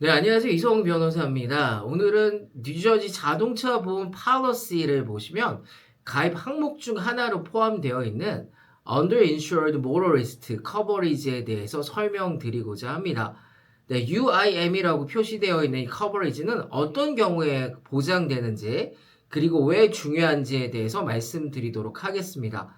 네, 안녕하세요. 이성훈 변호사입니다. 오늘은 뉴저지 자동차 보험 팔러시를 보시면 가입 항목 중 하나로 포함되어 있는 Underinsured Motorist Coverage에 대해서 설명드리고자 합니다. 네, UIM이라고 표시되어 있는 이 커버리지는 어떤 경우에 보장되는지 그리고 왜 중요한지에 대해서 말씀드리도록 하겠습니다.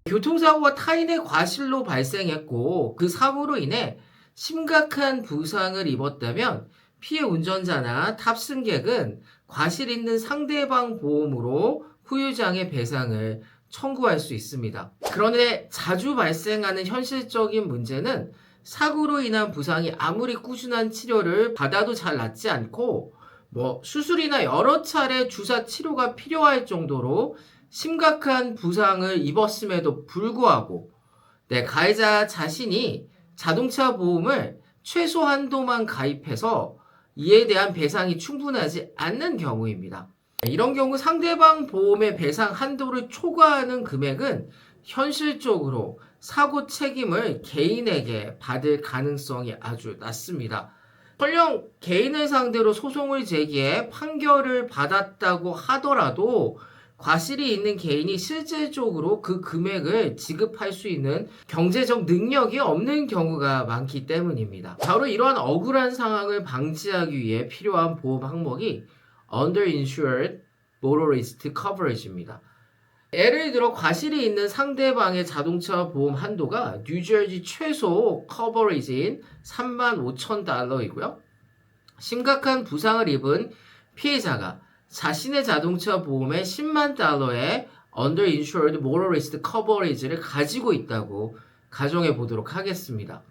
교통사고가 타인의 과실로 발생했고 그 사고로 인해 심각한 부상을 입었다면 피해 운전자나 탑승객은 과실 있는 상대방 보험으로 후유장애 배상을 청구할 수 있습니다. 그런데 자주 발생하는 현실적인 문제는 사고로 인한 부상이 아무리 꾸준한 치료를 받아도 잘 낫지 않고 수술이나 여러 차례 주사 치료가 필요할 정도로 심각한 부상을 입었음에도 불구하고 가해자 자신이 자동차 보험을 최소 한도만 가입해서 이에 대한 배상이 충분하지 않는 경우입니다. 이런 경우 상대방 보험의 배상 한도를 초과하는 금액은 현실적으로 사고 책임을 개인에게 받을 가능성이 아주 낮습니다. 설령 개인을 상대로 소송을 제기해 판결을 받았다고 하더라도 과실이 있는 개인이 실질적으로 그 금액을 지급할 수 있는 경제적 능력이 없는 경우가 많기 때문입니다. 바로 이러한 억울한 상황을 방지하기 위해 필요한 보험 항목이 Underinsured Motorist Coverage입니다. 예를 들어 과실이 있는 상대방의 자동차 보험 한도가 뉴저지 최소 커버리지인 35,000달러이고요. 심각한 부상을 입은 피해자가 자신의 자동차 보험에 10만 달러의 Underinsured Motorist Coverage를 가지고 있다고 가정해 보도록 하겠습니다.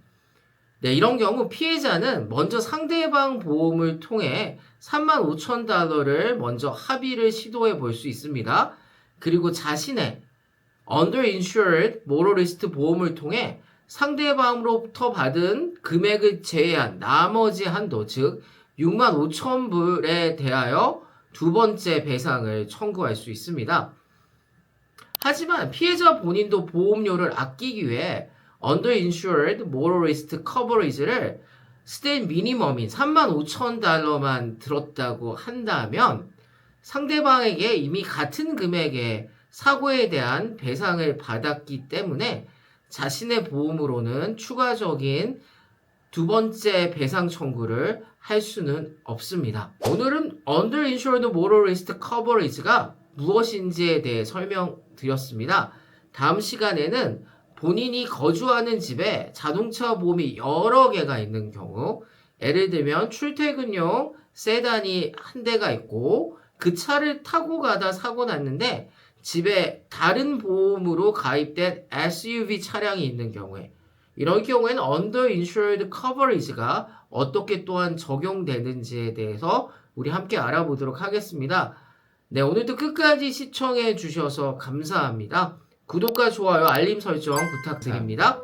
네, 이런 경우 피해자는 먼저 상대방 보험을 통해 35,000달러를 먼저 합의를 시도해 볼 수 있습니다. 그리고 자신의 Underinsured Motorist 보험을 통해 상대방으로부터 받은 금액을 제외한 나머지 한도, 즉 65,000불에 대하여 두 번째 배상을 청구할 수 있습니다. 하지만 피해자 본인도 보험료를 아끼기 위해 Underinsured Motorist Coverage를 스테이 미니멈인 35,000달러만 들었다고 한다면 상대방에게 이미 같은 금액의 사고에 대한 배상을 받았기 때문에 자신의 보험으로는 추가적인 두 번째 배상 청구를 할 수는 없습니다. 오늘은 Underinsured Motorist Coverage가 무엇인지에 대해 설명드렸습니다. 다음 시간에는 본인이 거주하는 집에 자동차 보험이 여러 개가 있는 경우, 예를 들면 출퇴근용 세단이 한 대가 있고 그 차를 타고 가다 사고 났는데 집에 다른 보험으로 가입된 SUV 차량이 있는 경우에, 이런 경우에는 Underinsured Coverage가 어떻게 또한 적용되는지에 대해서 우리 함께 알아보도록 하겠습니다. 네, 오늘도 끝까지 시청해 주셔서 감사합니다. 구독과 좋아요, 알림 설정 부탁드립니다.